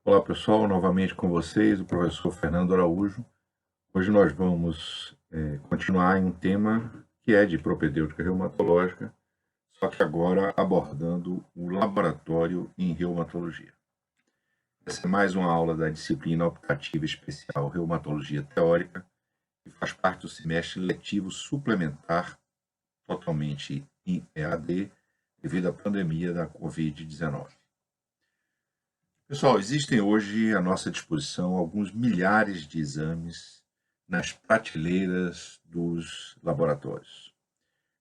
Olá pessoal, novamente com vocês, o professor Fernando Araújo. Hoje nós vamos continuar em um tema que é de propedêutica reumatológica, só que agora abordando o laboratório em reumatologia. Essa é mais uma aula da disciplina optativa especial Reumatologia Teórica, que faz parte do semestre letivo suplementar, totalmente em EAD, devido à pandemia da Covid-19. Pessoal, existem hoje à nossa disposição alguns milhares de exames nas prateleiras dos laboratórios.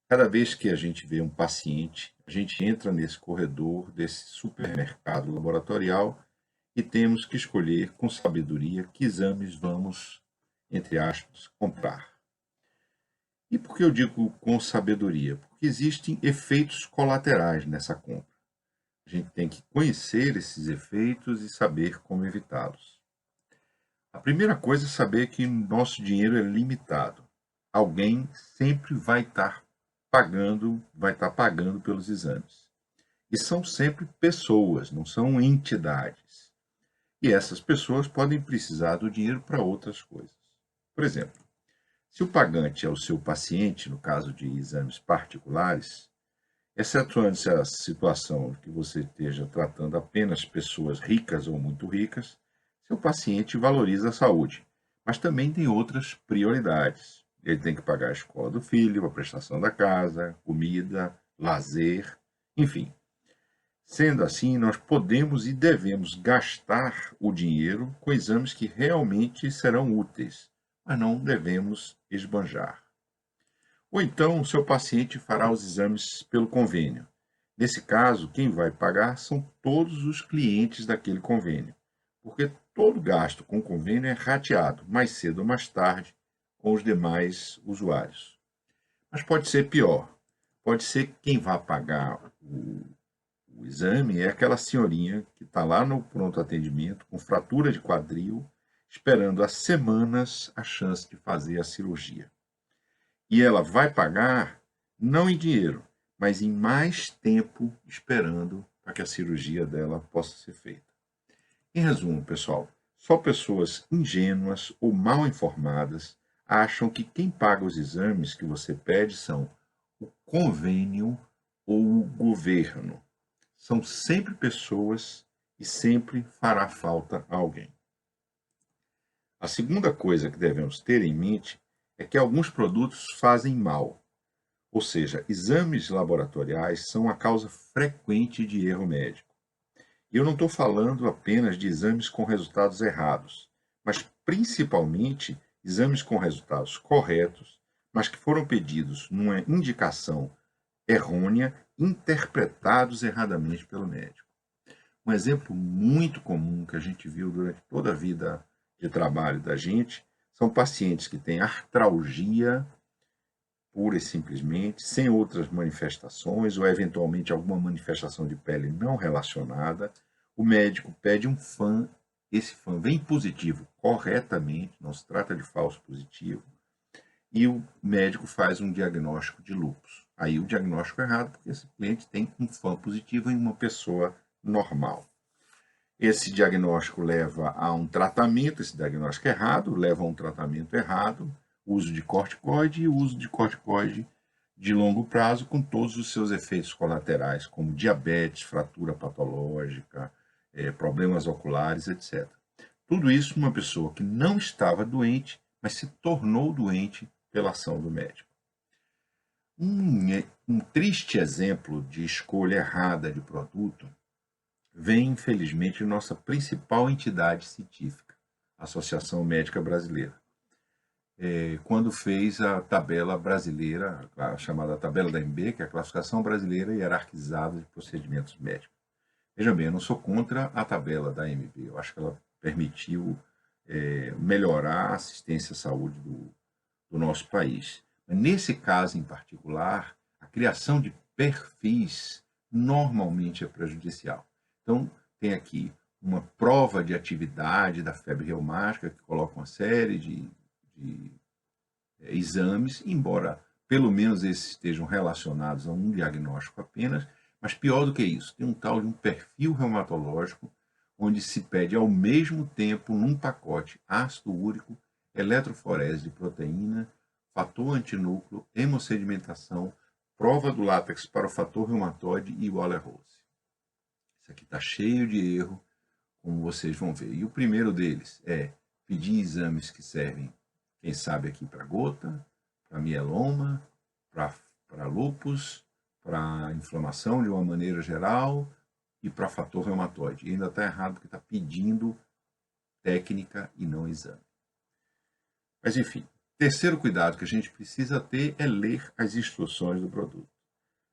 Cada vez que a gente vê um paciente, a gente entra nesse corredor desse supermercado laboratorial e temos que escolher com sabedoria que exames vamos, entre aspas, comprar. E por que eu digo com sabedoria? Porque existem efeitos colaterais nessa compra. A gente tem que conhecer esses efeitos e saber como evitá-los. A primeira coisa é saber que nosso dinheiro é limitado. Alguém sempre vai estar pagando pelos exames. E são sempre pessoas, não são entidades. E essas pessoas podem precisar do dinheiro para outras coisas. Por exemplo, se o pagante é o seu paciente, no caso de exames particulares, excetuando-se a situação que você esteja tratando apenas pessoas ricas ou muito ricas, seu paciente valoriza a saúde, mas também tem outras prioridades. Ele tem que pagar a escola do filho, a prestação da casa, comida, lazer, enfim. Sendo assim, nós podemos e devemos gastar o dinheiro com exames que realmente serão úteis, mas não devemos esbanjar. Ou então, o seu paciente fará os exames pelo convênio. Nesse caso, quem vai pagar são todos os clientes daquele convênio, porque todo gasto com convênio é rateado, mais cedo ou mais tarde, com os demais usuários. Mas pode ser pior. Pode ser que quem vai pagar o exame é aquela senhorinha que está lá no pronto atendimento, com fratura de quadril, esperando há semanas a chance de fazer a cirurgia. E ela vai pagar não em dinheiro, mas em mais tempo esperando para que a cirurgia dela possa ser feita. Em resumo, pessoal, só pessoas ingênuas ou mal informadas acham que quem paga os exames que você pede são o convênio ou o governo. São sempre pessoas e sempre fará falta a alguém. A segunda coisa que devemos ter em mente é que alguns produtos fazem mal, ou seja, exames laboratoriais são a causa frequente de erro médico. E eu não estou falando apenas de exames com resultados errados, mas principalmente exames com resultados corretos, mas que foram pedidos numa indicação errônea, interpretados erradamente pelo médico. Um exemplo muito comum que a gente viu durante toda a vida de trabalho da gente são pacientes que têm artralgia pura e simplesmente, sem outras manifestações, ou eventualmente alguma manifestação de pele não relacionada. O médico pede um FAM, esse FAM vem positivo corretamente, não se trata de falso positivo, e o médico faz um diagnóstico de lúpus. Aí o diagnóstico é errado, porque esse cliente tem um FAM positivo em uma pessoa normal. Esse diagnóstico leva a um tratamento, esse diagnóstico errado, leva a um tratamento errado, uso de corticoide e uso de corticoide de longo prazo com todos os seus efeitos colaterais, como diabetes, fratura patológica, problemas oculares, etc. Tudo isso numa pessoa que não estava doente, mas se tornou doente pela ação do médico. Um triste exemplo de escolha errada de produto vem, infelizmente, de nossa principal entidade científica, a Associação Médica Brasileira, quando fez a tabela brasileira, a chamada tabela da MB, que é a Classificação Brasileira Hierarquizada de Procedimentos Médicos. Veja bem, eu não sou contra a tabela da MB, eu acho que ela permitiu melhorar a assistência à saúde do nosso país. Mas nesse caso em particular, a criação de perfis normalmente é prejudicial. Então, tem aqui uma prova de atividade da febre reumática, que coloca uma série de exames, embora pelo menos esses estejam relacionados a um diagnóstico apenas, mas pior do que isso, tem um tal de um perfil reumatológico, onde se pede ao mesmo tempo, num pacote, ácido úrico, eletroforese de proteína, fator antinúcleo, hemossedimentação, prova do látex para o fator reumatoide e o Waller-Rose. Isso aqui está cheio de erro, como vocês vão ver. E o primeiro deles é pedir exames que servem, quem sabe aqui para gota, para mieloma, para lúpus, para inflamação de uma maneira geral e para fator reumatoide. E ainda está errado porque está pedindo técnica e não exame. Mas enfim, terceiro cuidado que a gente precisa ter é ler as instruções do produto.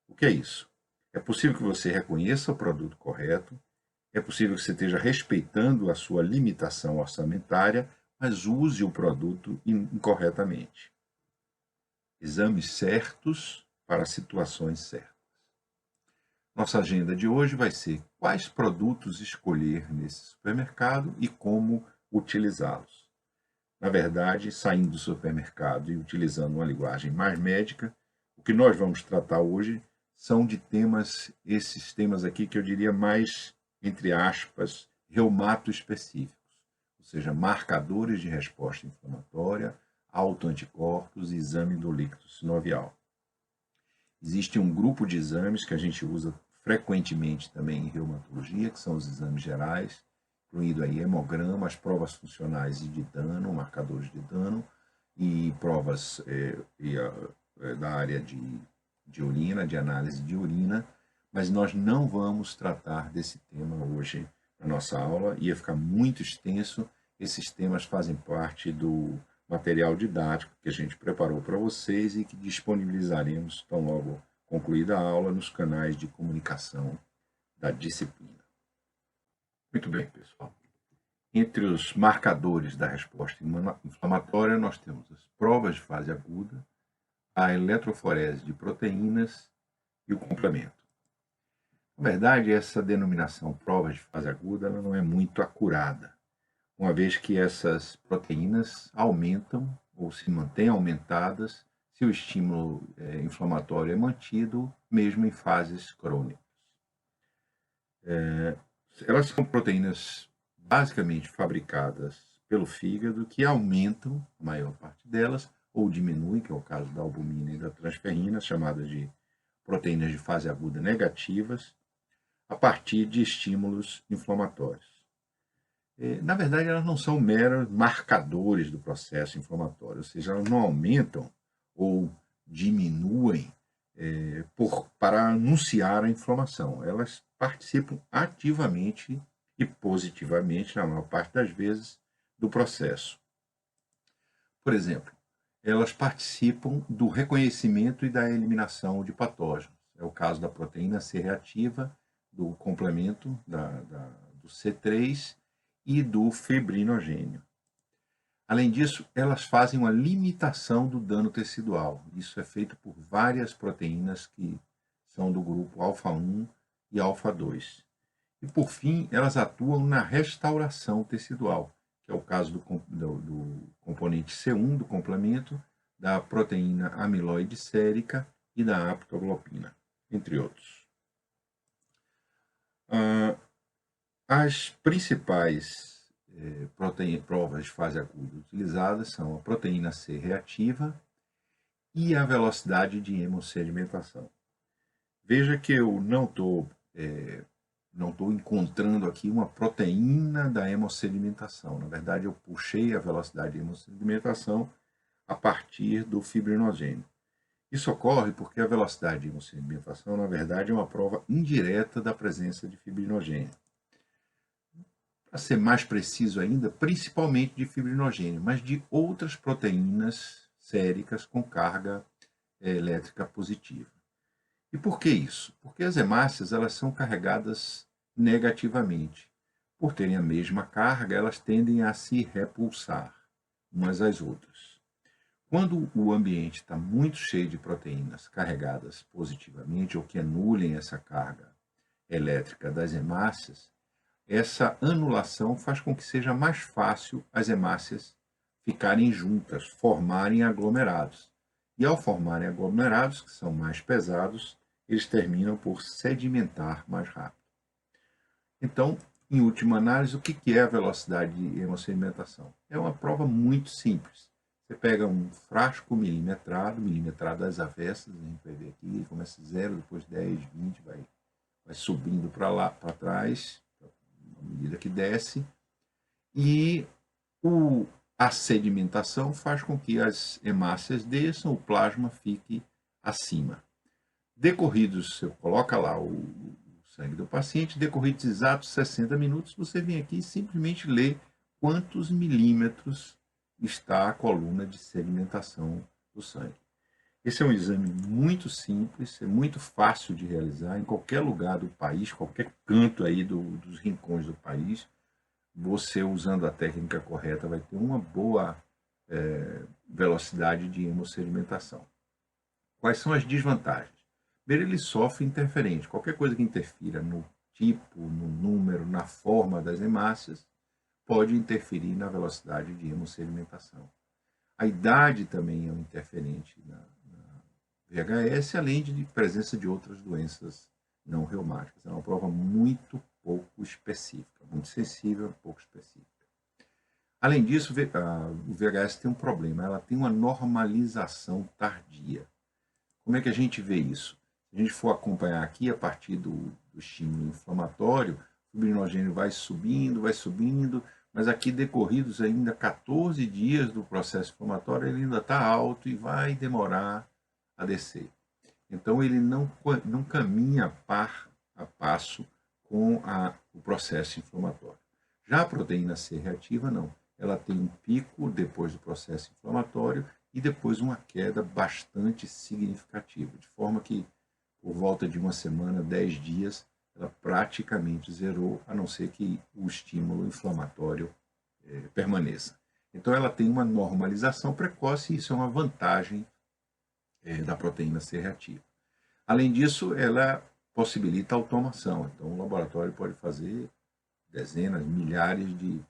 O que é isso? É possível que você reconheça o produto correto, é possível que você esteja respeitando a sua limitação orçamentária, mas use o produto incorretamente. Exames certos para situações certas. Nossa agenda de hoje vai ser quais produtos escolher nesse supermercado e como utilizá-los. Na verdade, saindo do supermercado e utilizando uma linguagem mais médica, o que nós vamos tratar hoje são de temas, esses temas aqui que eu diria mais, entre aspas, reumato específicos, ou seja, marcadores de resposta inflamatória, autoanticorpos e exame do líquido sinovial. Existe um grupo de exames que a gente usa frequentemente também em reumatologia, que são os exames gerais, incluindo aí hemogramas, provas funcionais e de dano, marcadores de dano, e provas da área de urina, de análise de urina, mas nós não vamos tratar desse tema hoje na nossa aula, ia ficar muito extenso. Esses temas fazem parte do material didático que a gente preparou para vocês e que disponibilizaremos tão logo concluída a aula nos canais de comunicação da disciplina. Muito bem, pessoal. Entre os marcadores da resposta inflamatória, nós temos as provas de fase aguda, a eletroforese de proteínas e o complemento. Na verdade, essa denominação provas de fase aguda ela não é muito acurada, uma vez que essas proteínas aumentam ou se mantêm aumentadas se o estímulo inflamatório é mantido, mesmo em fases crônicas. Elas são proteínas basicamente fabricadas pelo fígado que aumentam, a maior parte delas, ou diminuem, que é o caso da albumina e da transferrina, chamadas de proteínas de fase aguda negativas, a partir de estímulos inflamatórios. Na verdade, elas não são meros marcadores do processo inflamatório, ou seja, elas não aumentam ou diminuem para anunciar a inflamação. Elas participam ativamente e positivamente, na maior parte das vezes, do processo. Por exemplo, elas participam do reconhecimento e da eliminação de patógenos. É o caso da proteína C reativa, do complemento do C3 e do fibrinogênio. Além disso, elas fazem uma limitação do dano tecidual. Isso é feito por várias proteínas que são do grupo alfa-1 e alfa-2. E, por fim, elas atuam na restauração tecidual, que é o caso do componente C1 do complemento, da proteína amiloide sérica e da aptoglobina, entre outros. As principais provas de fase aguda utilizadas são a proteína C reativa e a velocidade de hemossedimentação. Veja que eu não estou encontrando aqui uma proteína da hemossedimentação. Na verdade, eu puxei a velocidade de hemossedimentação a partir do fibrinogênio. Isso ocorre porque a velocidade de hemossedimentação, na verdade, é uma prova indireta da presença de fibrinogênio. Para ser mais preciso ainda, principalmente de fibrinogênio, mas de outras proteínas séricas com carga elétrica positiva. E por que isso? Porque as hemácias elas são carregadas negativamente. Por terem a mesma carga, elas tendem a se repulsar umas às outras. Quando o ambiente está muito cheio de proteínas carregadas positivamente ou que anulem essa carga elétrica das hemácias, essa anulação faz com que seja mais fácil as hemácias ficarem juntas, formarem aglomerados. E ao formarem aglomerados, que são mais pesados, eles terminam por sedimentar mais rápido. Então, Em última análise, o que é a velocidade de hemossedimentação? É uma prova muito simples. Você pega um frasco milimetrado às avessas, a gente vai ver aqui, começa 0, depois 10, 20, vai subindo para lá, para trás, à medida que desce, e a sedimentação faz com que as hemácias desçam, o plasma fique acima. Decorridos, você coloca lá o sangue do paciente, decorridos exatos 60 minutos, você vem aqui e simplesmente lê quantos milímetros está a coluna de sedimentação do sangue. Esse é um exame muito simples, é muito fácil de realizar em qualquer lugar do país, qualquer canto aí dos rincões do país. Você, usando a técnica correta, vai ter uma boa velocidade de hemossedimentação. Quais são as desvantagens? Primeiro, ele sofre interferente. Qualquer coisa que interfira no tipo, no número, na forma das hemácias, pode interferir na velocidade de hemossedimentação. A idade também é um interferente na VHS, além de presença de outras doenças não reumáticas. É uma prova muito pouco específica, muito sensível, pouco específica. Além disso, o VHS tem um problema, ela tem uma normalização tardia. Como é que a gente vê isso? Se a gente for acompanhar aqui, a partir do estímulo inflamatório, o fibrinogênio vai subindo, mas aqui decorridos ainda 14 dias do processo inflamatório, ele ainda está alto e vai demorar a descer. Então, ele não caminha par a passo com o processo inflamatório. Já a proteína C reativa, não. Ela tem um pico depois do processo inflamatório e depois uma queda bastante significativa, de forma que, por volta de uma semana, 10 dias, ela praticamente zerou, a não ser que o estímulo inflamatório permaneça. Então, ela tem uma normalização precoce e isso é uma vantagem da proteína C reativa. Além disso, ela possibilita a automação. Então, o laboratório pode fazer dezenas, milhares de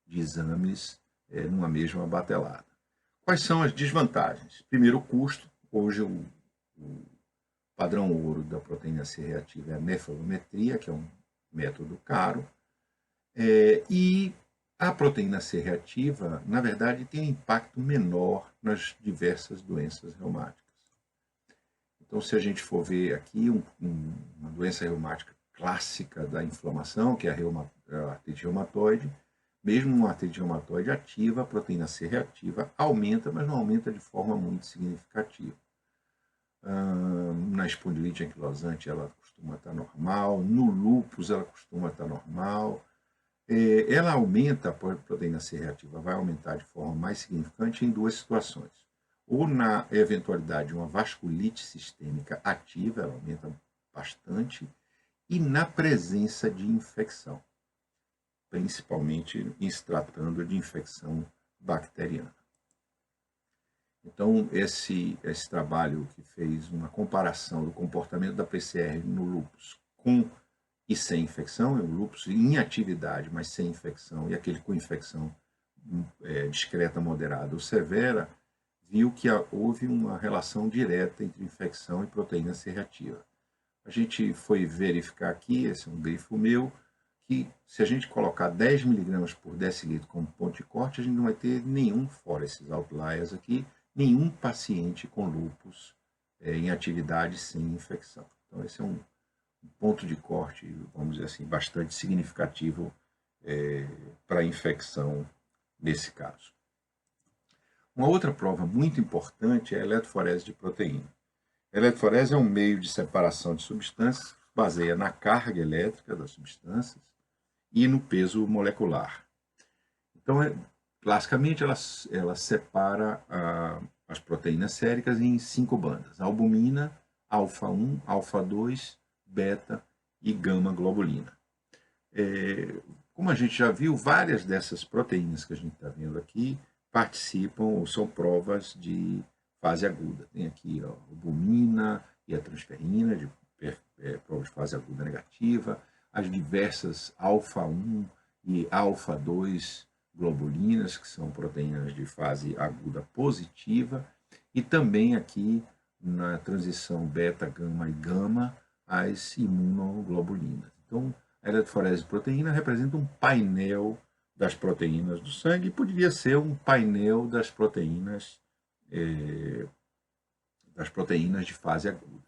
exames numa mesma batelada. Quais são as desvantagens? Primeiro, o custo. Hoje, o padrão ouro da proteína C reativa é a nefalometria, que é um método caro. E a proteína C reativa, na verdade, tem um impacto menor nas diversas doenças reumáticas. Então, se a gente for ver aqui uma doença reumática clássica da inflamação, que é a artrite reumatoide, mesmo uma artrite reumatoide ativa, a proteína C reativa aumenta, mas não aumenta de forma muito significativa. Na espondilite anquilosante ela costuma estar normal, no lúpus ela costuma estar normal. Ela aumenta, a proteína C reativa vai aumentar de forma mais significante em duas situações. Ou na eventualidade de uma vasculite sistêmica ativa, ela aumenta bastante, e na presença de infecção, principalmente em se tratando de infecção bacteriana. Então, esse trabalho que fez uma comparação do comportamento da PCR no lúpus com e sem infecção, o lúpus em atividade, mas sem infecção, e aquele com infecção discreta, moderada ou severa, viu que houve uma relação direta entre infecção e proteína C reativa. A gente foi verificar aqui, esse é um grifo meu, que se a gente colocar 10 mg por decilitro como ponto de corte, a gente não vai ter nenhum, fora esses outliers aqui, nenhum paciente com lúpus em atividade sem infecção. Então, esse é um ponto de corte, vamos dizer assim, bastante significativo para a infecção nesse caso. Uma outra prova muito importante é a eletroforese de proteína. A eletroforese é um meio de separação de substâncias que se baseia na carga elétrica das substâncias e no peso molecular. Então, classicamente, ela separa as proteínas séricas em 5 bandas: albumina, alfa-1, alfa-2, beta e gama-globulina. Como a gente já viu, várias dessas proteínas que a gente está vendo aqui participam ou são provas de fase aguda. Tem aqui a albumina e a transferrina, de prova de fase aguda negativa, as diversas alfa-1 e alfa-2 globulinas, que são proteínas de fase aguda positiva, e também aqui na transição beta, gama e gama, as imunoglobulinas. Então, A eletroforese de proteína representa um painel das proteínas do sangue e poderia ser um painel das proteínas de fase aguda.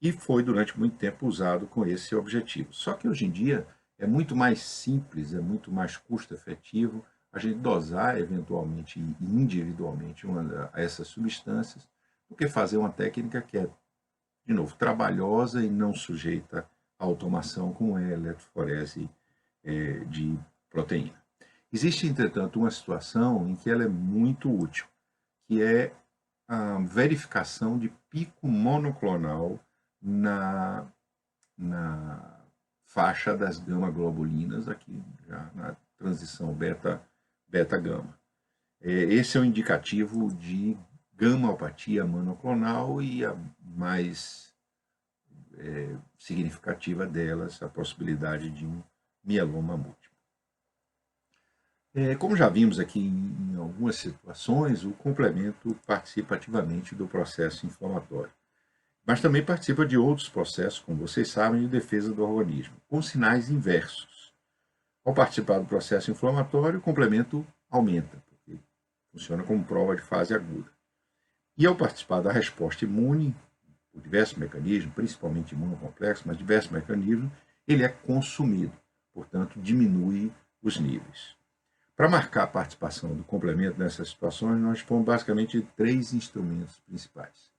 E foi durante muito tempo usado com esse objetivo. Só que hoje em dia é muito mais simples, é muito mais custo-efetivo a gente dosar eventualmente e individualmente essas substâncias do que fazer uma técnica que é, de novo, trabalhosa e não sujeita à automação, como é a eletroforese de proteína. Existe, entretanto, uma situação em que ela é muito útil, que é a verificação de pico monoclonal na faixa das gama-globulinas, aqui já na transição beta-gama. Esse é o indicativo de gamaopatia monoclonal e a mais significativa delas, a possibilidade de um mieloma múltiplo. Como já vimos aqui em algumas situações, o complemento participa ativamente do processo inflamatório, mas também participa de outros processos, como vocês sabem, de defesa do organismo, com sinais inversos. Ao participar do processo inflamatório, o complemento aumenta, porque funciona como prova de fase aguda. E ao participar da resposta imune, por diversos mecanismos, principalmente imunocomplexo, mas diversos mecanismos, ele é consumido, portanto, diminui os níveis. Para marcar a participação do complemento nessas situações, nós dispomos basicamente de 3 instrumentos principais.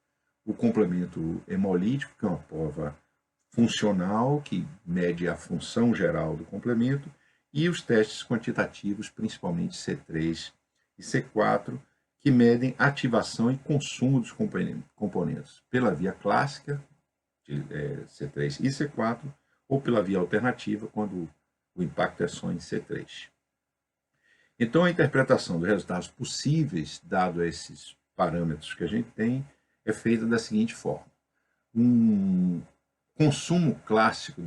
O complemento hemolítico, que é uma prova funcional, que mede a função geral do complemento, e os testes quantitativos, principalmente C3 e C4, que medem ativação e consumo dos componentes pela via clássica, C3 e C4, ou pela via alternativa, quando o impacto é só em C3. Então, a interpretação dos resultados possíveis, dado esses parâmetros que a gente tem, é feita da seguinte forma. Um consumo clássico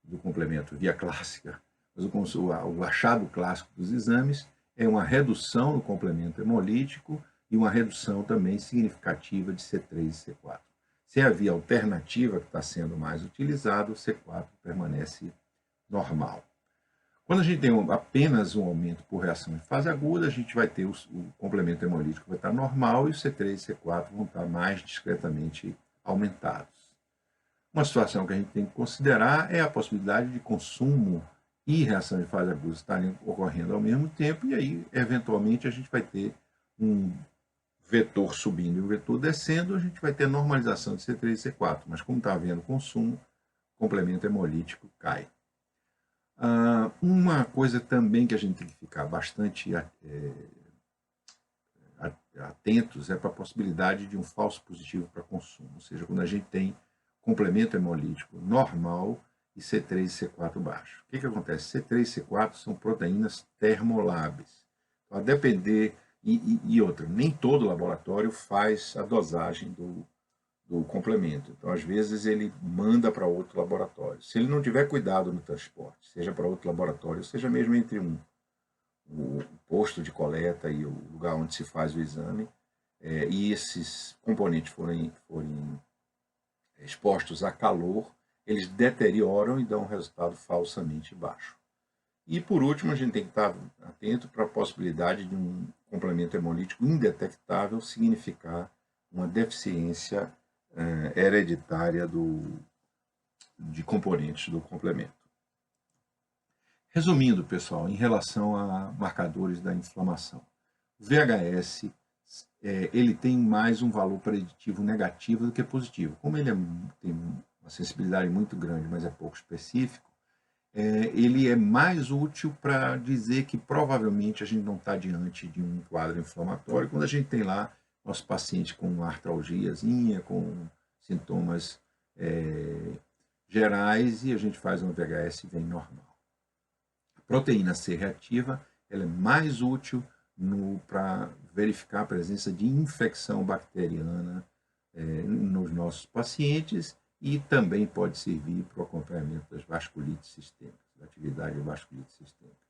do complemento, via clássica, mas o achado clássico dos exames é uma redução do complemento hemolítico e uma redução também significativa de C3 e C4. Se é a via alternativa que está sendo mais utilizada, o C4 permanece normal. Quando a gente tem apenas um aumento por reação em fase aguda, a gente vai ter o complemento hemolítico vai estar normal e o C3 e C4 vão estar mais discretamente aumentados. Uma situação que a gente tem que considerar é a possibilidade de consumo e reação de fase aguda estarem ocorrendo ao mesmo tempo, e aí, eventualmente, a gente vai ter um vetor subindo e um vetor descendo, a gente vai ter normalização de C3 e C4, mas como está havendo consumo, o complemento hemolítico cai. Uma coisa também que a gente tem que ficar bastante atentos é para a possibilidade de um falso positivo para consumo, ou seja, quando a gente tem complemento hemolítico normal e C3 e C4 baixo. O que acontece? C3 e C4 são proteínas termolábeis. Então, a depender, e outra, nem todo laboratório faz a dosagem do complemento. Então, às vezes, ele manda para outro laboratório. Se ele não tiver cuidado no transporte, seja para outro laboratório, seja mesmo entre o posto de coleta e o lugar onde se faz o exame, e esses componentes forem expostos a calor, eles deterioram e dão um resultado falsamente baixo. E, por último, a gente tem que estar atento para a possibilidade de um complemento hemolítico indetectável significar uma deficiência hereditária de componentes do complemento. Resumindo, pessoal, em relação a marcadores da inflamação, o VHS ele tem mais um valor preditivo negativo do que positivo. Como ele tem uma sensibilidade muito grande, mas é pouco específico, ele é mais útil para dizer que provavelmente a gente não está diante de um quadro inflamatório quando a gente tem lá nosso paciente com uma artralgiazinha, com sintomas gerais, e a gente faz um VHS e vem normal. A proteína C reativa ela é mais útil para verificar a presença de infecção bacteriana nos nossos pacientes e também pode servir para o acompanhamento das vasculites sistêmicas, da atividade de vasculites sistêmicas.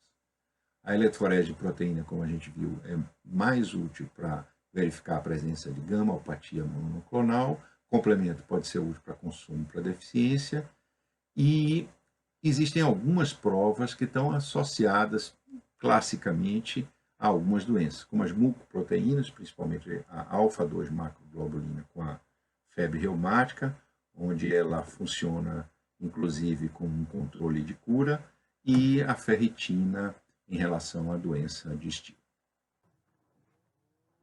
A eletroforese de proteína, como a gente viu, é mais útil para verificar a presença de gamaopatia monoclonal. Complemento pode ser útil para consumo para deficiência. E existem algumas provas que estão associadas classicamente a algumas doenças, como as mucoproteínas, principalmente a alfa-2 macroglobulina com a febre reumática, onde ela funciona inclusive como um controle de cura, e a ferritina em relação à doença digestiva.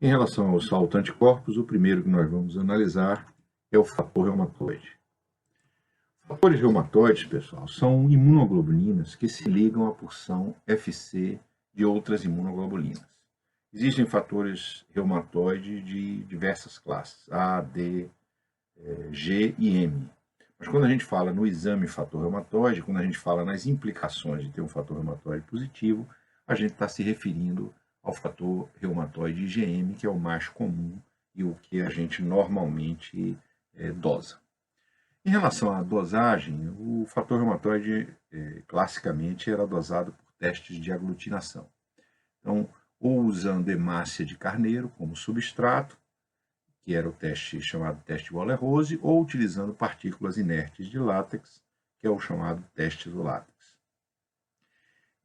Em relação aos autoanticorpos, o primeiro que nós vamos analisar é o fator reumatoide. Fatores reumatoides, pessoal, são imunoglobulinas que se ligam à porção Fc de outras imunoglobulinas. Existem fatores reumatoides de diversas classes, A, D, G e M. Mas quando a gente fala no exame fator reumatoide, quando a gente fala nas implicações de ter um fator reumatoide positivo, a gente está se referindo ao fator reumatoide IgM, que é o mais comum e o que a gente normalmente dosa. Em relação à dosagem, o fator reumatoide classicamente era dosado por testes de aglutinação. Então, ou usando hemácia de carneiro como substrato, que era o teste chamado teste Waller-Rose, ou utilizando partículas inertes de látex, que é o chamado teste do látex.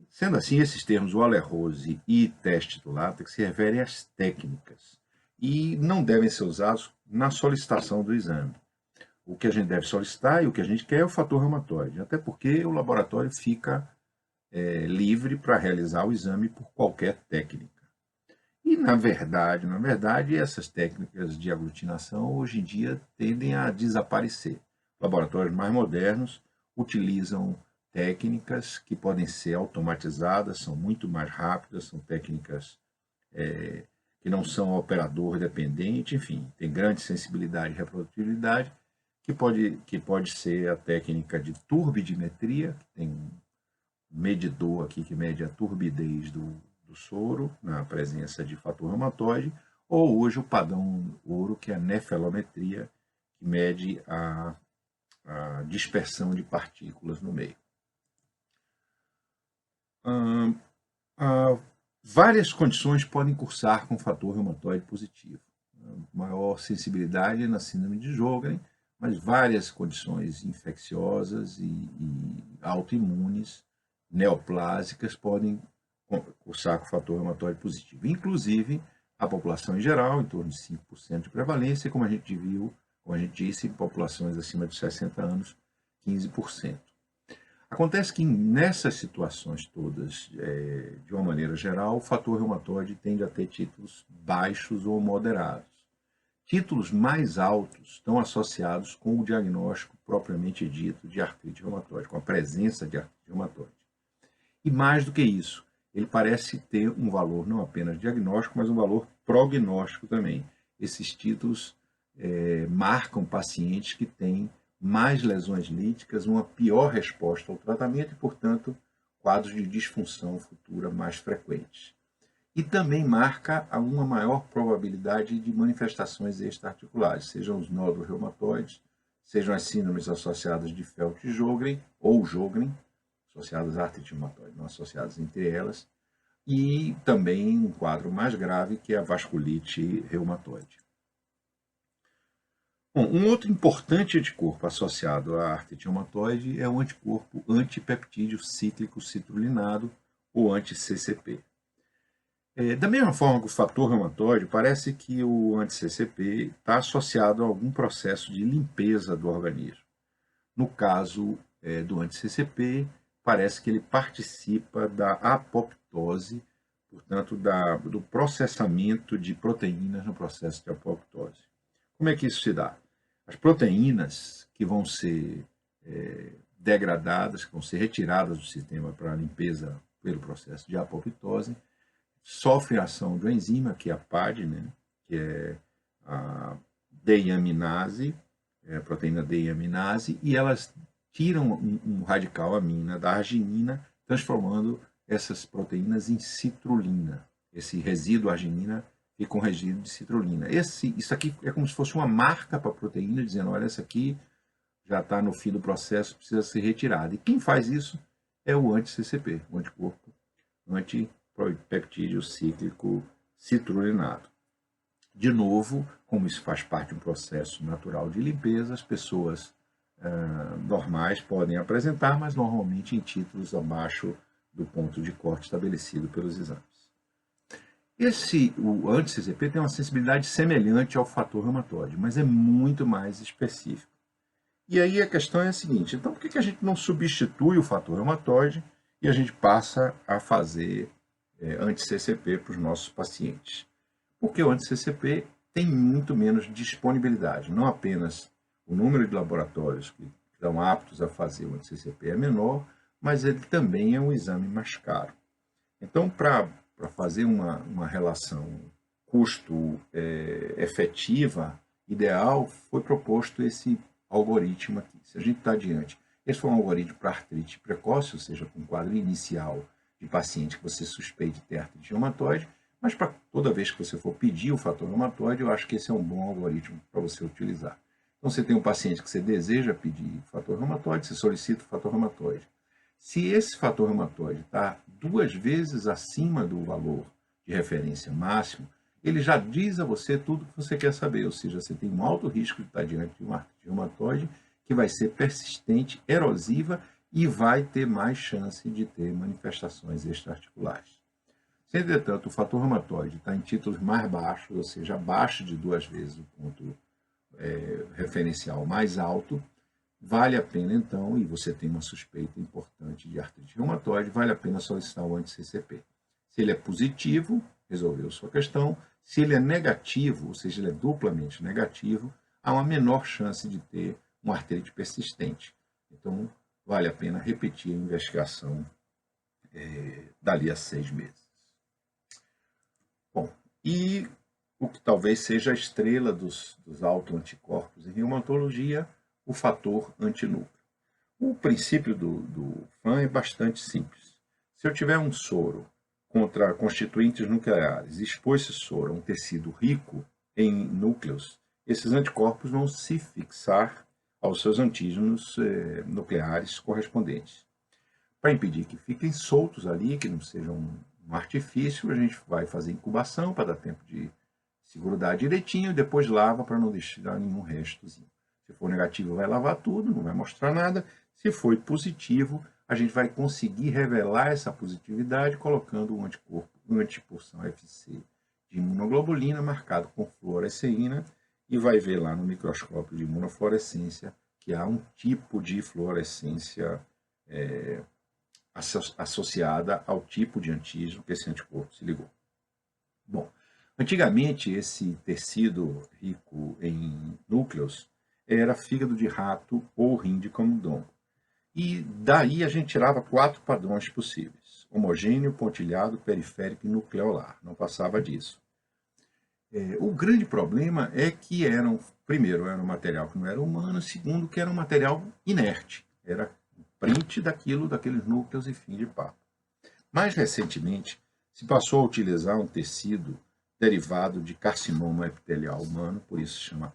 Sendo assim, esses termos Waller-Rose e teste do látex se referem às técnicas e não devem ser usados na solicitação do exame. O que a gente deve solicitar e o que a gente quer é o fator reumatoide, até porque o laboratório fica livre para realizar o exame por qualquer técnica. E, na verdade, essas técnicas de aglutinação hoje em dia tendem a desaparecer. Laboratórios mais modernos utilizam técnicas que podem ser automatizadas, são muito mais rápidas, são técnicas que não são operador dependente, enfim, tem grande sensibilidade e reprodutibilidade, que pode ser a técnica de turbidimetria, que tem um medidor aqui que mede a turbidez do soro, na presença de fator reumatoide, ou hoje o padrão ouro, que é a nefelometria, que mede a dispersão de partículas no meio. Várias condições podem cursar com fator reumatoide positivo. Maior sensibilidade na síndrome de Sjögren, mas várias condições infecciosas e autoimunes, neoplásicas, podem cursar com fator reumatoide positivo. Inclusive, a população em geral, em torno de 5% de prevalência, como a gente viu, como a gente disse, em populações acima de 60 anos, 15%. Acontece que nessas situações todas, de uma maneira geral, o fator reumatoide tende a ter títulos baixos ou moderados. Títulos mais altos estão associados com o diagnóstico propriamente dito de artrite reumatoide, com a presença de artrite reumatoide. E mais do que isso, ele parece ter um valor não apenas diagnóstico, mas um valor prognóstico também. Esses títulos marcam pacientes que têm mais lesões líticas, uma pior resposta ao tratamento e, portanto, quadros de disfunção futura mais frequentes. E também marca uma maior probabilidade de manifestações extra-articulares, sejam os nódulos reumatoides, sejam as síndromes associadas de Felt-Sjögren ou Sjögren, associadas à artrite reumatoide, não associadas entre elas, e também um quadro mais grave, que é a vasculite reumatoide. Bom, um outro importante anticorpo associado à artrite reumatoide é o anticorpo antipeptídeo cíclico citrulinado, ou anti-CCP. Da mesma forma que o fator reumatoide, parece que o anti-CCP está associado a algum processo de limpeza do organismo. No caso do anti-CCP, parece que ele participa da apoptose, portanto, do processamento de proteínas no processo de apoptose. Como é que isso se dá? As proteínas que vão ser degradadas, que vão ser retiradas do sistema para limpeza pelo processo de apoptose, sofrem a ação de uma enzima, que é a PAD, que é a deiaminase, a proteína deiaminase, e elas tiram um radical amina da arginina, transformando essas proteínas em citrulina. Esse resíduo arginina fica um resíduo de citrulina. Isso aqui é como se fosse uma marca para a proteína, dizendo, olha, essa aqui já está no fim do processo, precisa ser retirada. E quem faz isso é o anti-CCP, o anticorpo antipeptídeo cíclico citrulinado. De novo, como isso faz parte de um processo natural de limpeza, as pessoas normais podem apresentar, mas normalmente em títulos abaixo do ponto de corte estabelecido pelos exames. O anti-CCP tem uma sensibilidade semelhante ao fator reumatoide, mas é muito mais específico. E aí a questão é a seguinte, então por que a gente não substitui o fator reumatoide e a gente passa a fazer anti-CCP para os nossos pacientes? Porque o anti-CCP tem muito menos disponibilidade, não apenas o número de laboratórios que estão aptos a fazer o anti-CCP é menor, mas ele também é um exame mais caro. Então, para fazer uma relação custo-efetiva ideal, foi proposto esse algoritmo aqui. Se a gente está diante, esse foi um algoritmo para artrite precoce, ou seja, com um quadro inicial de paciente que você suspeite ter artrite reumatoide, mas para toda vez que você for pedir o fator reumatoide, eu acho que esse é um bom algoritmo para você utilizar. Então, você tem um paciente que você deseja pedir fator reumatoide, você solicita o fator reumatoide. Se esse fator reumatoide está 2 vezes acima do valor de referência máximo, ele já diz a você tudo o que você quer saber, ou seja, você tem um alto risco de estar diante de uma artrite reumatoide que vai ser persistente, erosiva e vai ter mais chance de ter manifestações extraarticulares. Se, entretanto, o fator reumatoide está em títulos mais baixos, ou seja, abaixo de 2 vezes o ponto referencial mais alto, vale a pena, então, e você tem uma suspeita importante de artrite reumatoide, vale a pena solicitar o anti-CCP. Se ele é positivo, resolveu sua questão. Se ele é negativo, ou seja, ele é duplamente negativo, há uma menor chance de ter uma artrite persistente. Então, vale a pena repetir a investigação dali a 6 meses. Bom, e o que talvez seja a estrela dos autoanticorpos em reumatologia, o fator antinúcleo. O princípio do FAN é bastante simples. Se eu tiver um soro contra constituintes nucleares, expor esse soro a um tecido rico em núcleos, esses anticorpos vão se fixar aos seus antígenos nucleares correspondentes. Para impedir que fiquem soltos ali, que não sejam um artifício, a gente vai fazer incubação para dar tempo de se grudar direitinho e depois lava para não deixar nenhum restozinho. Se for negativo, vai lavar tudo, não vai mostrar nada. Se for positivo, a gente vai conseguir revelar essa positividade colocando um anticorpo, uma antipulsão FC de imunoglobulina marcado com fluoresceína e vai ver lá no microscópio de imunofluorescência que há um tipo de fluorescência associada ao tipo de antígeno que esse anticorpo se ligou. Bom, antigamente esse tecido rico em núcleos era fígado de rato ou rim de camundongo. E daí a gente tirava 4 padrões possíveis: homogêneo, pontilhado, periférico e nucleolar. Não passava disso. O grande problema é que primeiro, era um material que não era humano, segundo, que era um material inerte. Era print daqueles núcleos e fim de papo. Mais recentemente, se passou a utilizar um tecido derivado de carcinoma epitelial humano, por isso se chama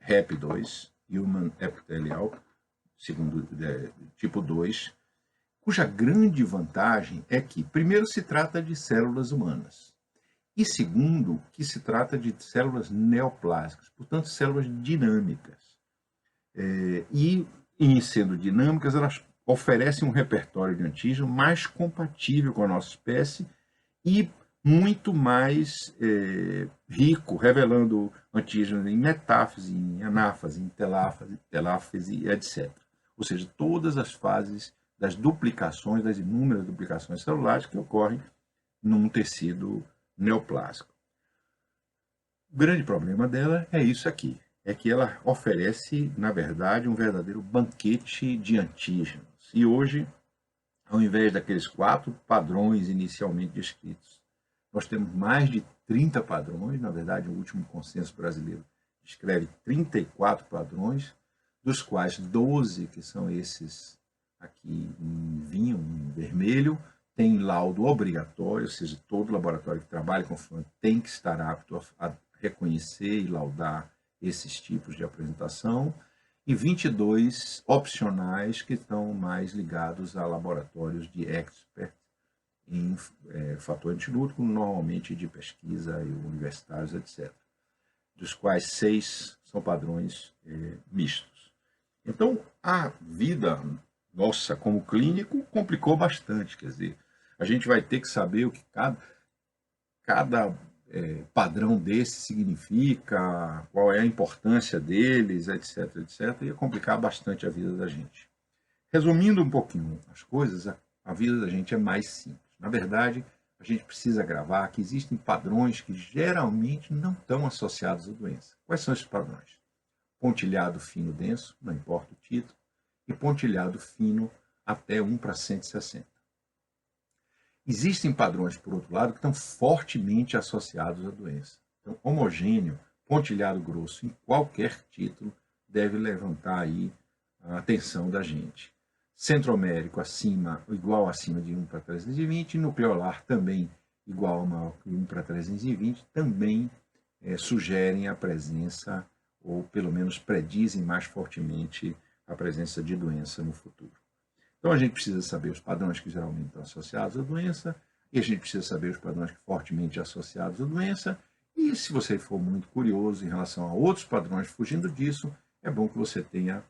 HEP2, Human Epithelial, segundo tipo 2, cuja grande vantagem é que, primeiro, se trata de células humanas, e segundo, que se trata de células neoplásicas, portanto, células dinâmicas. E, em sendo dinâmicas, elas oferecem um repertório de antígeno mais compatível com a nossa espécie e muito mais rico, revelando antígenos em metáfase, em anáfase, em teláfase, etc. Ou seja, todas as fases das duplicações, das inúmeras duplicações celulares que ocorrem num tecido neoplásico. O grande problema dela é isso aqui, é que ela oferece, na verdade, um verdadeiro banquete de antígenos. E hoje, ao invés daqueles 4 padrões inicialmente descritos, nós temos mais de 30 padrões, na verdade, o último consenso brasileiro descreve 34 padrões, dos quais 12, que são esses aqui em vinho, em vermelho, tem laudo obrigatório, ou seja, todo laboratório que trabalha com FAN tem que estar apto a reconhecer e laudar esses tipos de apresentação, e 22 opcionais que estão mais ligados a laboratórios de expert em fator antilútico, normalmente de pesquisa e universitários, etc., dos quais 6 são padrões mistos. Então, a vida nossa como clínico complicou bastante, quer dizer, a gente vai ter que saber o que cada padrão desse significa, qual é a importância deles, etc, etc, ia complicar bastante a vida da gente. Resumindo um pouquinho as coisas, a vida da gente é mais simples. Na verdade, a gente precisa gravar que existem padrões que geralmente não estão associados à doença. Quais são esses padrões? Pontilhado fino denso, não importa o título, e pontilhado fino até 1/160. Existem padrões, por outro lado, que estão fortemente associados à doença. Então, homogêneo, pontilhado grosso, em qualquer título, deve levantar aí a atenção da gente. Centromérico acima, igual acima de 1/320, nucleolar também igual a 1/320, também sugerem a presença, ou pelo menos predizem mais fortemente a presença de doença no futuro. Então a gente precisa saber os padrões que geralmente estão associados à doença, e a gente precisa saber os padrões fortemente associados à doença, e se você for muito curioso em relação a outros padrões fugindo disso, é bom que você tenha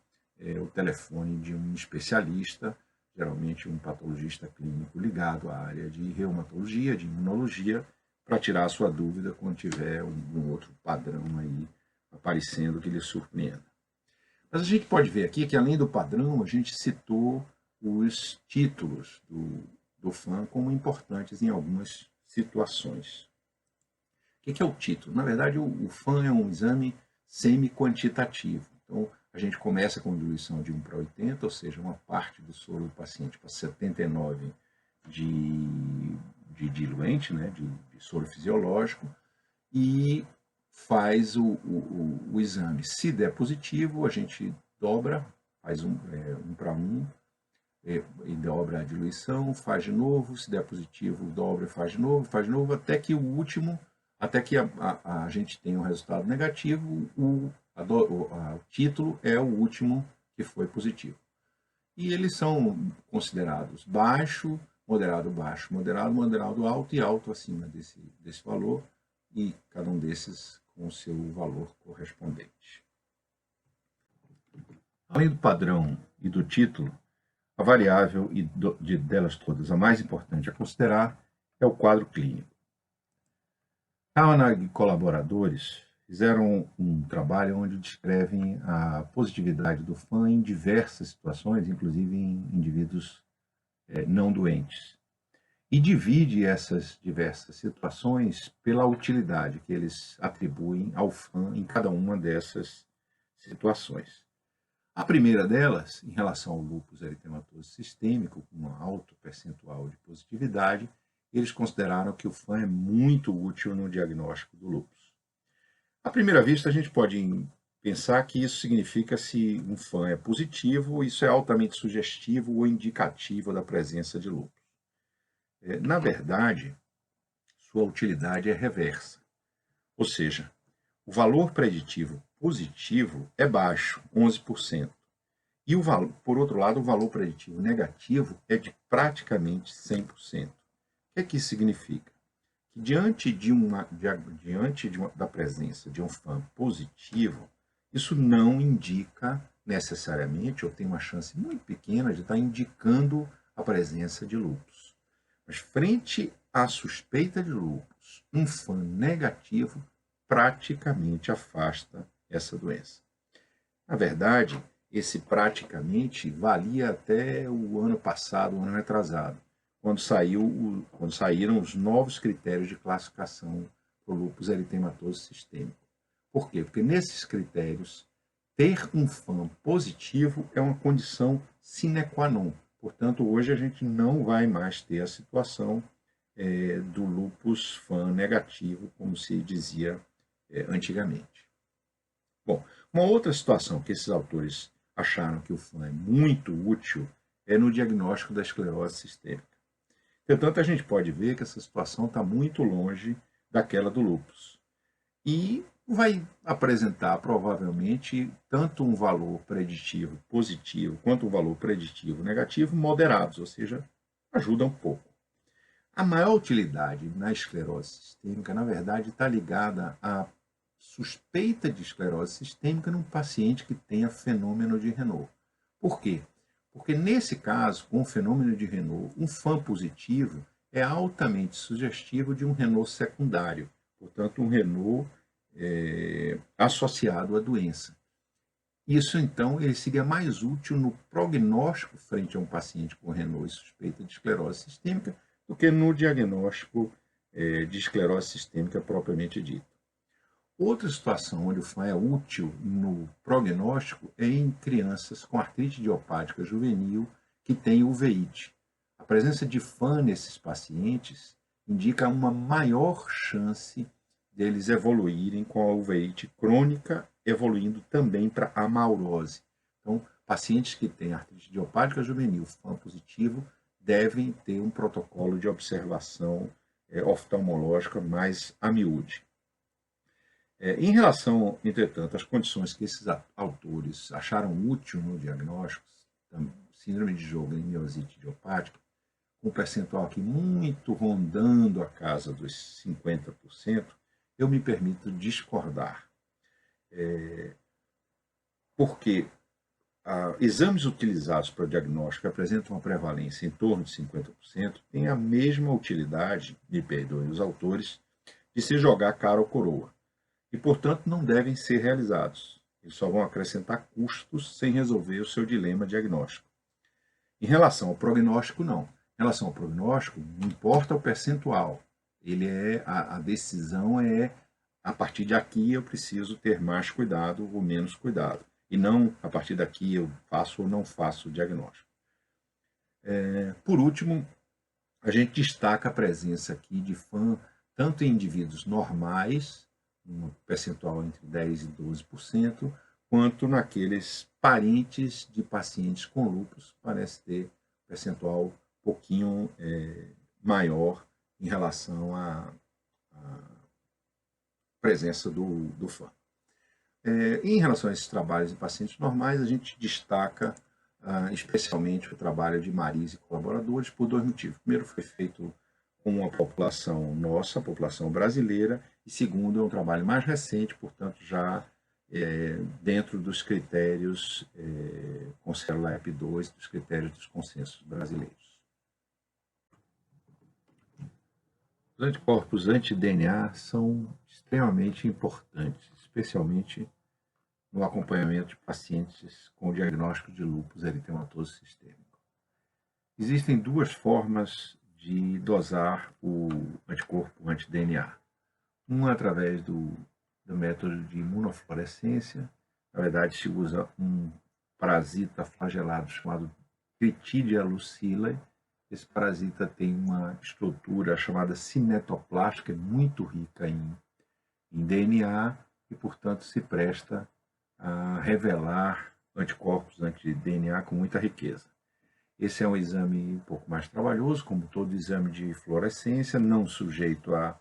o telefone de um especialista, geralmente um patologista clínico ligado à área de reumatologia, de imunologia, para tirar a sua dúvida quando tiver um outro padrão aí aparecendo que lhe surpreenda. Mas a gente pode ver aqui que, além do padrão, a gente citou os títulos do FAM como importantes em algumas situações. O que é o título? Na verdade, o FAM é um exame semi-quantitativo. Então, a gente começa com diluição de 1/80, ou seja, uma parte do soro do paciente para 79 de diluente, né, de soro fisiológico, e faz o exame. Se der positivo, a gente dobra, faz 1/1, e dobra a diluição, faz de novo, se der positivo, dobra, faz de novo, até que a gente tenha um resultado negativo, o título é o último que foi positivo. E eles são considerados baixo, moderado alto e alto acima desse valor, e cada um desses com o seu valor correspondente. Além do padrão e do título, a variável delas todas, a mais importante a considerar, é o quadro clínico. Kavanagh e colaboradores fizeram um trabalho onde descrevem a positividade do FAM em diversas situações, inclusive em indivíduos não doentes. E divide essas diversas situações pela utilidade que eles atribuem ao FAM em cada uma dessas situações. A primeira delas, em relação ao lúpus eritematoso sistêmico, com um alto percentual de positividade, eles consideraram que o FAM é muito útil no diagnóstico do lúpus. À primeira vista, a gente pode pensar que isso significa se um FAM é positivo, isso é altamente sugestivo ou indicativo da presença de lúpus. Na verdade, sua utilidade é reversa, ou seja, o valor preditivo positivo é baixo, 11%. E, por outro lado, o valor preditivo negativo é de praticamente 100%. O que isso significa? Que diante da presença de um FAM positivo, isso não indica necessariamente, ou tem uma chance muito pequena de estar indicando a presença de lúpus. Mas frente à suspeita de lúpus, um FAM negativo praticamente afasta essa doença. Na verdade, esse praticamente valia até o ano passado, o ano retrasado, quando saíram os novos critérios de classificação para o lúpus eritematoso sistêmico. Por quê? Porque nesses critérios, ter um FAM positivo é uma condição sine qua non. Portanto, hoje a gente não vai mais ter a situação do lúpus FAM negativo, como se dizia antigamente. Bom, uma outra situação que esses autores acharam que o FAM é muito útil é no diagnóstico da esclerose sistêmica. Portanto, a gente pode ver que essa situação está muito longe daquela do lúpus. E vai apresentar, provavelmente, tanto um valor preditivo positivo quanto um valor preditivo negativo moderados, ou seja, ajuda um pouco. A maior utilidade na esclerose sistêmica, na verdade, está ligada à suspeita de esclerose sistêmica num paciente que tenha fenômeno de Renault. Por quê? Porque nesse caso, com o fenômeno de Renault, um FAM positivo é altamente sugestivo de um Renault secundário, portanto, um Renault associado à doença. Isso, então, ele seria mais útil no prognóstico frente a um paciente com Renault e suspeita de esclerose sistêmica do que no diagnóstico de esclerose sistêmica propriamente dita. Outra situação onde o FAM é útil no prognóstico é em crianças com artrite idiopática juvenil que têm uveíte. A presença de FAM nesses pacientes indica uma maior chance deles evoluírem com a uveíte crônica, evoluindo também para a amaurose. Então, pacientes que têm artrite idiopática juvenil, FAM positivo, devem ter um protocolo de observação oftalmológica mais a miúde. Em relação, entretanto, às condições que esses autores acharam útil no diagnóstico, síndrome de Sjögren e miosite idiopática, com um percentual aqui muito rondando a casa dos 50%, eu me permito discordar. Porque exames utilizados para o diagnóstico que apresentam uma prevalência em torno de 50%, têm a mesma utilidade, me perdoem os autores, de se jogar cara ou coroa. E, portanto, não devem ser realizados. Eles só vão acrescentar custos sem resolver o seu dilema diagnóstico. Em relação ao prognóstico, não. Em relação ao prognóstico, não importa o percentual. A decisão é, a partir de aqui eu preciso ter mais cuidado ou menos cuidado. E não, a partir daqui eu faço ou não faço o diagnóstico. Por último, a gente destaca a presença aqui de FAM, tanto em indivíduos normais, um percentual entre 10% e 12%, quanto naqueles parentes de pacientes com lúpus, parece ter um percentual um pouquinho maior em relação à presença do FAM. Em relação a esses trabalhos em pacientes normais, a gente destaca especialmente o trabalho de Marise e colaboradores por dois motivos. Primeiro, foi feito com a população nossa, a população brasileira, e segundo, é um trabalho mais recente, portanto, já dentro dos critérios com célula EP2, dos critérios dos consensos brasileiros. Os anticorpos anti-DNA são extremamente importantes, especialmente no acompanhamento de pacientes com diagnóstico de lúpus eritematoso sistêmico. Existem duas formas de dosar o anticorpo anti-DNA. Uma através do método de imunofluorescência. Na verdade, se usa um parasita flagelado chamado Critidia lucila. Esse parasita tem uma estrutura chamada cinetoplástica, muito rica em DNA e, portanto, se presta a revelar anticorpos anti-DNA com muita riqueza. Esse é um exame um pouco mais trabalhoso, como todo exame de fluorescência, não sujeito a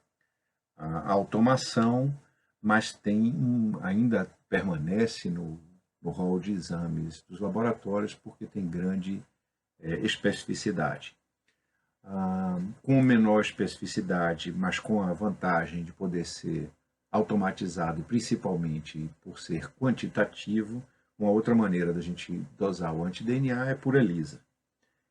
automação, mas ainda permanece no rol de exames dos laboratórios porque tem grande especificidade. Com menor especificidade, mas com a vantagem de poder ser automatizado, principalmente por ser quantitativo, uma outra maneira da gente dosar o anti-DNA é por ELISA.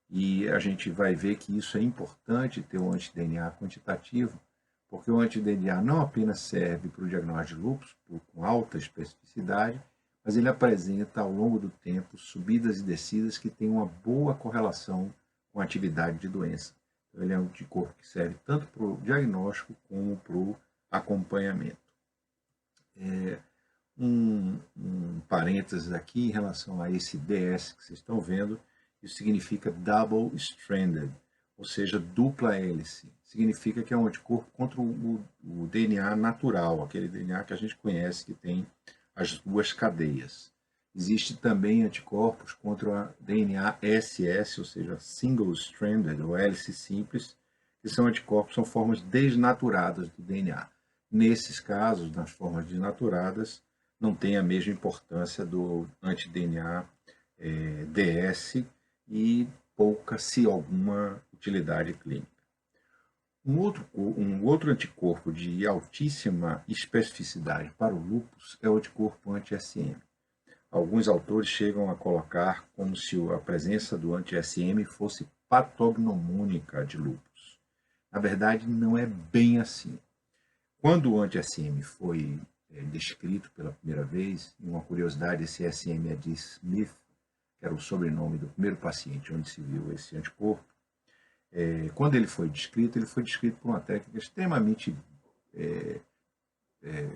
E a gente vai ver que isso é importante, ter um anti-DNA quantitativo, porque o anti-DNA não apenas serve para o diagnóstico de lúpus, com alta especificidade, mas ele apresenta ao longo do tempo subidas e descidas que têm uma boa correlação com a atividade de doença. Então, ele é um anticorpo que serve tanto para o diagnóstico como para o acompanhamento. Um parênteses aqui em relação a esse DS que vocês estão vendo, isso significa double stranded, ou seja, dupla hélice. Significa que é um anticorpo contra o DNA natural, aquele DNA que a gente conhece que tem as duas cadeias. Existe também anticorpos contra o DNA SS, ou seja, single stranded, ou hélice simples, que são anticorpos, são formas desnaturadas do DNA. Nesses casos, nas formas desnaturadas, não tem a mesma importância do anti-DNA DS e pouca, se alguma, utilidade clínica. Um outro anticorpo de altíssima especificidade para o lúpus é o anticorpo anti-SM. Alguns autores chegam a colocar como se a presença do anti-SM fosse patognomônica de lúpus. Na verdade, não é bem assim. Quando o anti-SM foi descrito pela primeira vez, e uma curiosidade, esse SM é de Smith, que era o sobrenome do primeiro paciente onde se viu esse anticorpo. Quando ele foi descrito por uma técnica extremamente,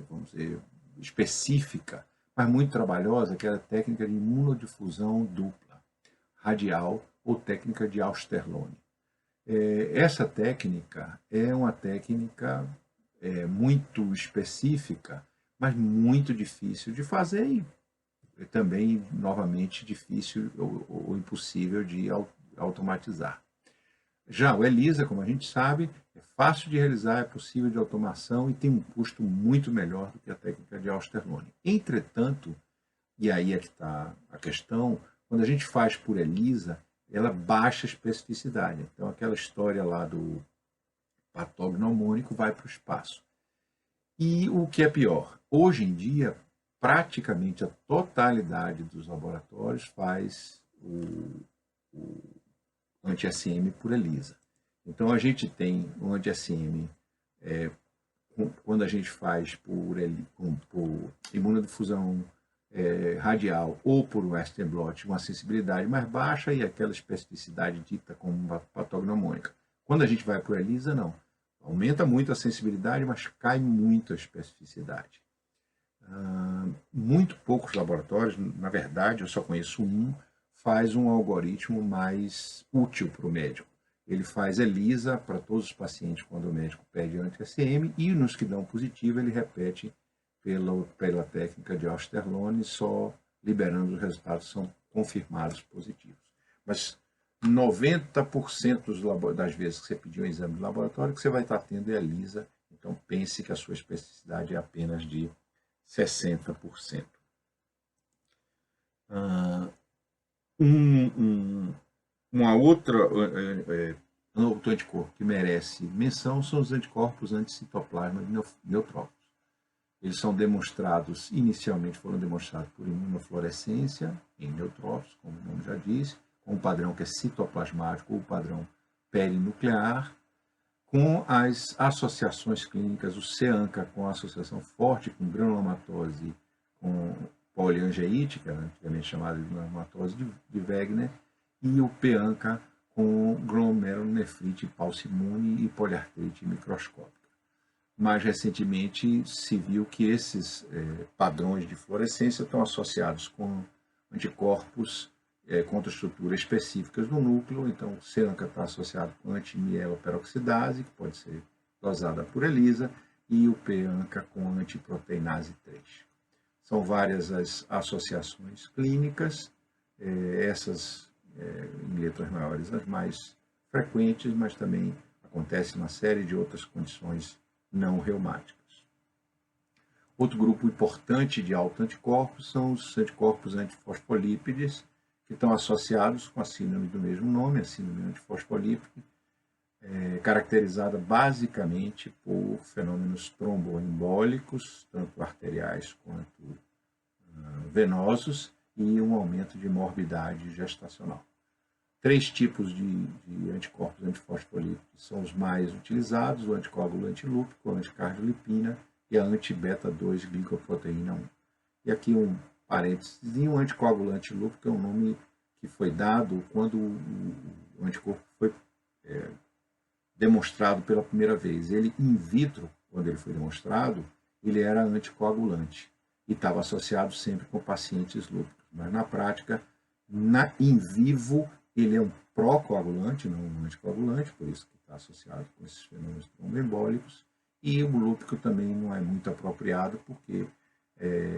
vamos dizer, específica, mas muito trabalhosa, que era a técnica de imunodifusão dupla, radial ou técnica de Austerlone. Essa técnica é uma técnica muito específica, mas muito difícil de fazer e também, novamente, difícil ou impossível de automatizar. Já o ELISA, como a gente sabe, é fácil de realizar, é possível de automação e tem um custo muito melhor do que a técnica de Austerlone. Entretanto, e aí é que está a questão, quando a gente faz por ELISA, ela baixa a especificidade. Então, aquela história lá do patognomônico vai para o espaço. E o que é pior, hoje em dia, praticamente a totalidade dos laboratórios faz o anti-SM por ELISA. Então, a gente tem o anti-SM quando a gente faz por imunodifusão radial ou por Western blot, uma sensibilidade mais baixa e aquela especificidade dita como patognomônica. Quando a gente vai por ELISA, não. Aumenta muito a sensibilidade, mas cai muito a especificidade. Muito poucos laboratórios, na verdade, eu só conheço um, faz um algoritmo mais útil para o médico. Ele faz ELISA para todos os pacientes quando o médico pede anti-SM e nos que dão positivo ele repete pela técnica de Austerlone, só liberando os resultados que são confirmados positivos. Mas 90% das vezes que você pedir um exame de laboratório, que você vai estar tendo é ELISA, então pense que a sua especificidade é apenas de 60%. Uma outra outro anticorpo que merece menção são os anticorpos anticitoplasma neutróficos. Eles são demonstrados, inicialmente foram demonstrados por imunofluorescência em neutrófilos, como o nome já diz, com um padrão que é citoplasmático ou padrão perinuclear, com as associações clínicas, o CEANCA com a associação forte com granulomatose com poliangeite, que era antigamente chamada de granulomatose de Wegener, e o PEANCA com glomerulonefrite paucimune e poliartrite microscópica. Mais recentemente, se viu que esses padrões de fluorescência estão associados com anticorpos contra estruturas específicas do núcleo. Então, o CEANCA está associado com antimieloperoxidase, que pode ser dosada por ELISA, e o PEANCA com antiproteinase 3. São várias as associações clínicas, essas em letras maiores as mais frequentes, mas também acontece uma série de outras condições não reumáticas. Outro grupo importante de autoanticorpos são os anticorpos antifosfolípides, que estão associados com a síndrome do mesmo nome, a síndrome antifosfolípide, caracterizada basicamente por fenômenos tromboembólicos, tanto arteriais quanto venosos, e um aumento de morbidade gestacional. 3 tipos de anticorpos antifosfolípides são os mais utilizados: o anticoagulante lúpico, a anticardiolipina e a anti-beta-2 glicoproteína 1. E aqui um parênteses, o anticoagulante lúpico é um nome que foi dado quando o anticorpo foi demonstrado pela primeira vez. Ele, in vitro, quando ele foi demonstrado, ele era anticoagulante e estava associado sempre com pacientes lúpicos. Mas na prática, in vivo, ele é um procoagulante, não um anticoagulante, por isso que está associado com esses fenômenos tromboembólicos. E o lúpico também não é muito apropriado, porque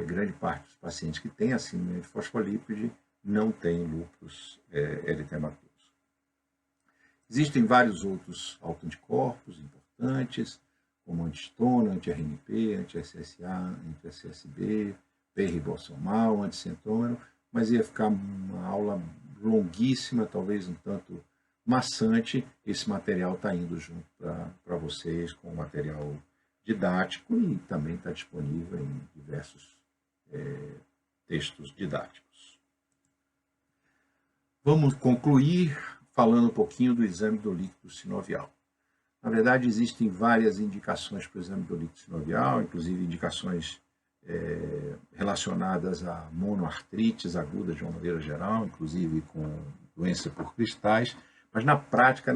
grande parte dos pacientes que têm a síndrome de fosfolípide não têm lúpus eritematoso. Existem vários outros autoanticorpos importantes, como antihistona, anti-RNP, anti-SSA, anti-SSB, p-ribosomal, anticentômero, mas ia ficar uma aula longuíssima, talvez um tanto maçante. Esse material está indo junto para vocês com material didático e também está disponível em diversos textos didáticos. Vamos concluir falando um pouquinho do exame do líquido sinovial. Na verdade, existem várias indicações para o exame do líquido sinovial, inclusive indicações relacionadas a monoartrites aguda de uma maneira geral, inclusive com doença por cristais, mas na prática,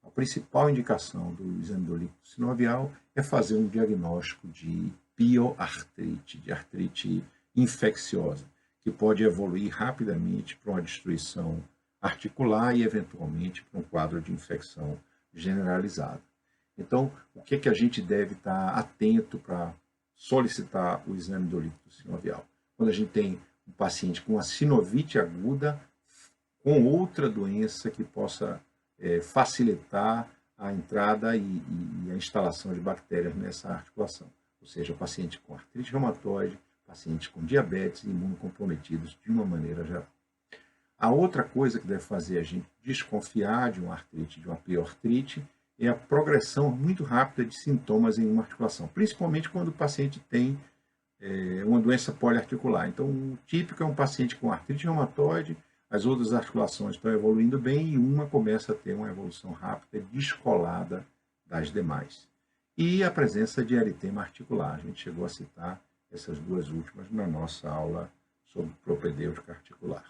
a principal indicação do exame do líquido sinovial é fazer um diagnóstico de pioartrite, de artrite infecciosa, que pode evoluir rapidamente para uma destruição articular e, eventualmente, para um quadro de infecção generalizada. Então, o que a gente deve estar atento para solicitar o exame do líquido sinovial? Quando a gente tem um paciente com uma sinovite aguda com outra doença que possa facilitar a entrada e a instalação de bactérias nessa articulação. Ou seja, paciente com artrite reumatoide, pacientes com diabetes e imunocomprometidos de uma maneira geral. A outra coisa que deve fazer a gente desconfiar de uma artrite, de uma pioartrite, é a progressão muito rápida de sintomas em uma articulação, principalmente quando o paciente tem uma doença poliarticular. Então, o típico é um paciente com artrite reumatoide, as outras articulações estão evoluindo bem e uma começa a ter uma evolução rápida, descolada das demais. E a presença de eritema articular. A gente chegou a citar essas duas últimas na nossa aula sobre propedêutica articular.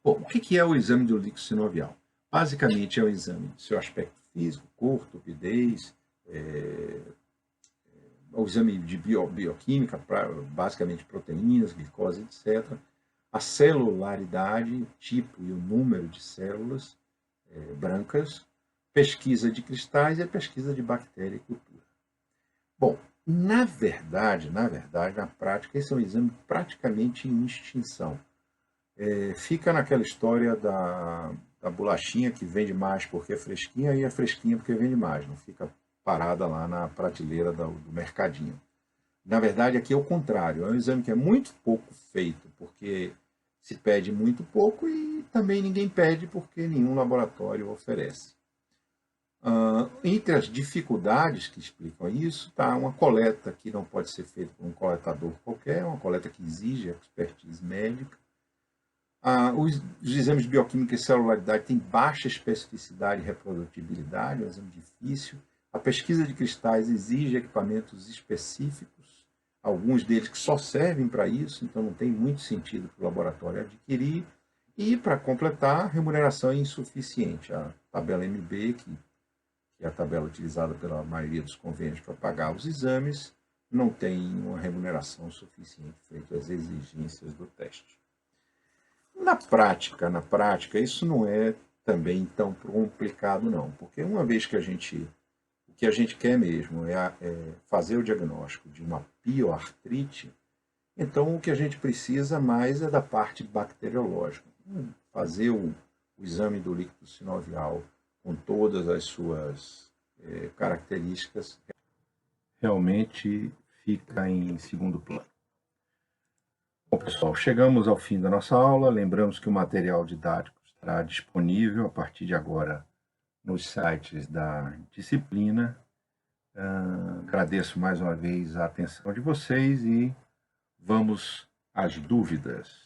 Bom, o que é o exame do líquido sinovial? Basicamente é o exame do seu aspecto físico, cor, tupidez, o exame de bioquímica, basicamente proteínas, glicose, etc. A celularidade, o tipo e o número de células brancas, pesquisa de cristais e a pesquisa de bactéria e cultura. Bom, na verdade, na prática, esse é um exame praticamente em extinção. Fica naquela história da bolachinha que vende mais porque é fresquinha e é fresquinha porque vende mais, não fica parada lá na prateleira do mercadinho. Na verdade, aqui é o contrário, é um exame que é muito pouco feito, porque se pede muito pouco e também ninguém pede porque nenhum laboratório oferece. Entre as dificuldades que explicam isso, está uma coleta que não pode ser feita por um coletador qualquer, uma coleta que exige expertise médica. Os exames de bioquímica e celularidade têm baixa especificidade e reprodutibilidade, é um exame difícil. A pesquisa de cristais exige equipamentos específicos, alguns deles que só servem para isso, então não tem muito sentido para o laboratório adquirir. E, para completar, a remuneração é insuficiente. A tabela MB, que é a tabela utilizada pela maioria dos convênios para pagar os exames, não tem uma remuneração suficiente feita às exigências do teste. Na prática, isso não é também tão complicado não, porque uma vez que o que a gente quer mesmo é fazer o diagnóstico de uma pioartrite, então o que a gente precisa mais é da parte bacteriológica. Fazer o exame do líquido sinovial com todas as suas características realmente fica em segundo plano. Bom, pessoal, chegamos ao fim da nossa aula. Lembramos que o material didático estará disponível a partir de agora nos sites da disciplina. Agradeço mais uma vez a atenção de vocês e vamos às dúvidas.